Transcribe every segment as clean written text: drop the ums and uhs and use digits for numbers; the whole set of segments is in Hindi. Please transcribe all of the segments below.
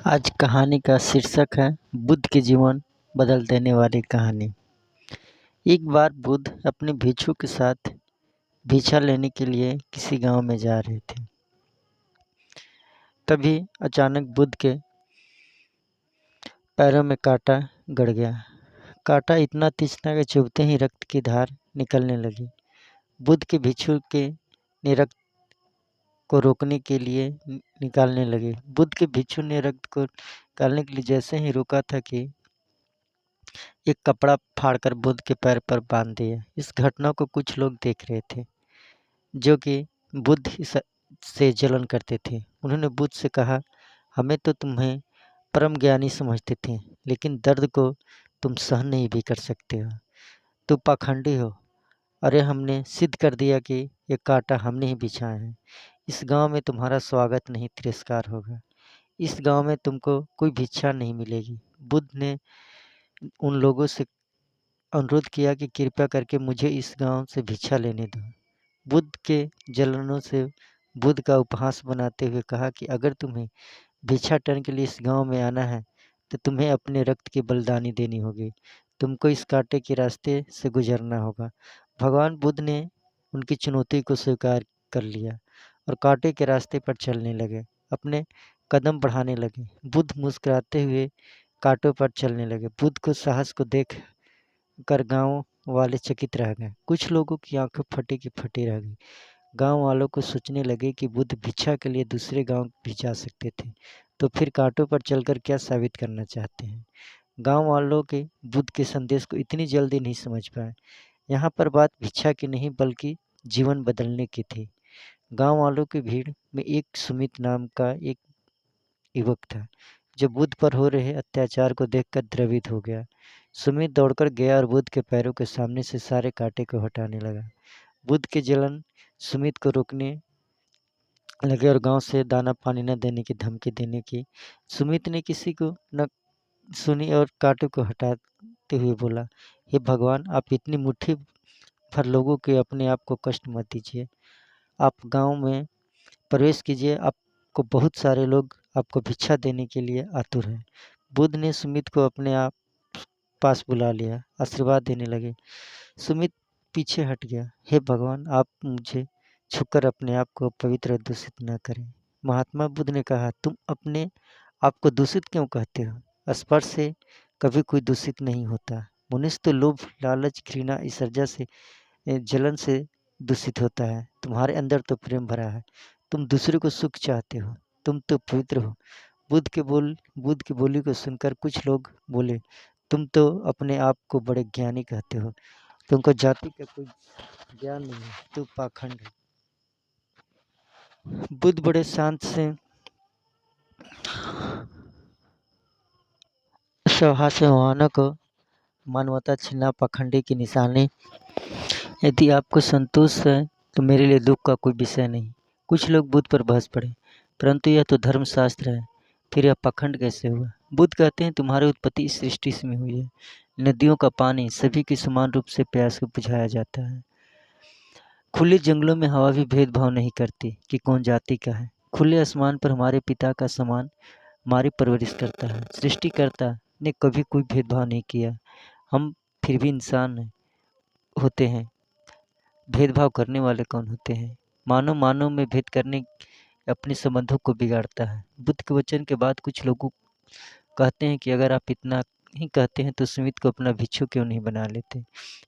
आज कहानी का शीर्षक है बुद्ध के जीवन बदल देने वाली कहानी। एक बार बुद्ध अपने भिक्षु के साथ भिक्षा लेने के लिए किसी गांव में जा रहे थे। तभी अचानक बुद्ध के पैरों में कांटा गड़ गया। कांटा इतना तीक्ष्ण था कि चुभते ही रक्त की धार निकलने लगी। बुद्ध के भिक्षु ने रक्त को रोकने के लिए निकालने लगे। बुद्ध के भिक्षु ने रक्त को निकालने के लिए जैसे ही रोका था कि एक कपड़ा फाड़कर बुद्ध के पैर पर बांध दिया। इस घटना को कुछ लोग देख रहे थे जो कि बुद्ध से जलन करते थे। उन्होंने बुद्ध से कहा, हमें तो तुम्हें परम ज्ञानी समझते थे, लेकिन दर्द को तुम सहन नहीं भी कर सकते हो। तुम पाखंडी हो। अरे हमने सिद्ध कर दिया कि ये कांटा हमने ही बिछाया है। इस गांव में तुम्हारा स्वागत नहीं, तिरस्कार होगा। इस गांव में तुमको कोई भिक्षा नहीं मिलेगी। बुद्ध ने उन लोगों से अनुरोध किया कि कृपया करके मुझे इस गांव से भिक्षा लेने दो। बुद्ध के जलनों से बुद्ध का उपहास बनाते हुए कहा कि अगर तुम्हें भिक्षाटन के लिए इस गांव में आना है तो तुम्हें अपने रक्त की बलिदानी देनी होगी। तुमको इस कांटे के रास्ते से गुजरना होगा। भगवान बुद्ध ने उनकी चुनौती को स्वीकार कर लिया और कांटे के रास्ते पर चलने लगे, अपने कदम बढ़ाने लगे। बुद्ध मुस्कुराते हुए कांटों पर चलने लगे। बुद्ध को साहस को देख कर गांव वाले चकित रह गए। कुछ लोगों की आंखें फटी की फटी रह गई। गांव वालों को सोचने लगे कि बुद्ध भिक्षा के लिए दूसरे गांव भी जा सकते थे, तो फिर कांटों पर चलकर क्या साबित करना चाहते हैं। गांव वालों के बुद्ध के संदेश को इतनी जल्दी नहीं समझ पाए। यहाँ पर बात भिक्षा की नहीं बल्कि जीवन बदलने की थी। गांव वालों की भीड़ में एक सुमित नाम का एक युवक था जो बुद्ध पर हो रहे अत्याचार को देखकर द्रवित हो गया। सुमित दौड़कर गया और बुद्ध के पैरों के सामने से सारे कांटे को हटाने लगा। बुद्ध के जलन सुमित को रोकने लगे और गांव से दाना पानी न देने की धमकी देने की। सुमित ने किसी को न सुनी और कांटे को हटाते हुए बोला, हे भगवान, आप इतनी मुट्ठी भर लोगों के अपने आप को कष्ट मत दीजिए। आप गांव में प्रवेश कीजिए, आपको बहुत सारे लोग आपको भिक्षा देने के लिए आतुर हैं। बुद्ध ने सुमित को अपने आप पास बुला लिया, आशीर्वाद देने लगे। सुमित पीछे हट गया। हे भगवान, आप मुझे छूकर अपने आप को पवित्र और दूषित न करें। महात्मा बुद्ध ने कहा, तुम अपने आप को दूषित क्यों कहते हो? स्पर्श से कभी कोई दूषित नहीं होता। मनुष्य तो लोभ, लालच, घृणा, ईर्ष्या से, जलन से दूषित होता है। तुम्हारे अंदर तो प्रेम भरा है। तुम दूसरे को सुख चाहते हो। तुम तो पवित्र हो। बुद्ध की बोली को सुनकर कुछ लोग बोले, तुम तो अपने आप को बड़े ज्ञानी कहते हो। तुमको जाति का कोई ज्ञान नहीं है। तू पाखंड है। बुद्ध बड़े शांत से सभा से मानव को मानवता छीनना पाखंडी की निशानी। यदि आपको संतोष है तो मेरे लिए दुख का कोई विषय नहीं। कुछ लोग बुद्ध पर बहस पड़े, परंतु यह तो धर्मशास्त्र है, फिर यह पाखंड कैसे हुआ? बुद्ध कहते हैं, तुम्हारी उत्पत्ति इस सृष्टि में हुई है। नदियों का पानी सभी की समान रूप से प्यास को बुझाया जाता है। खुले जंगलों में हवा भी भेदभाव नहीं करती कि कौन जाति का है। खुले आसमान पर हमारे पिता का समान हमारी परवरिश करता है। सृष्टिकर्ता ने कभी कोई भेदभाव नहीं किया। हम फिर भी इंसान होते हैं। भेदभाव करने वाले कौन होते हैं? मानव मानव में भेद करने अपने संबंधों को बिगाड़ता है। बुद्ध के वचन के बाद कुछ लोग कहते हैं कि अगर आप इतना ही कहते हैं तो सुमित को अपना भिक्षु क्यों नहीं बना लेते?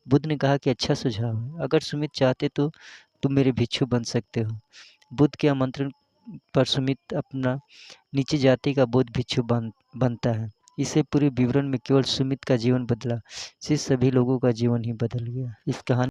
बुद्ध ने कहा कि अच्छा सुझाव है। अगर सुमित चाहते तो तुम मेरे भिक्षु बन सकते हो। बुद्ध के आमंत्रण पर सुमित अपना नीचे जाति का बौद्ध भिक्षु बनता है। इसे पूरे विवरण में केवल सुमित का जीवन बदला, से सभी लोगों का जीवन ही बदल गया। इस कहानी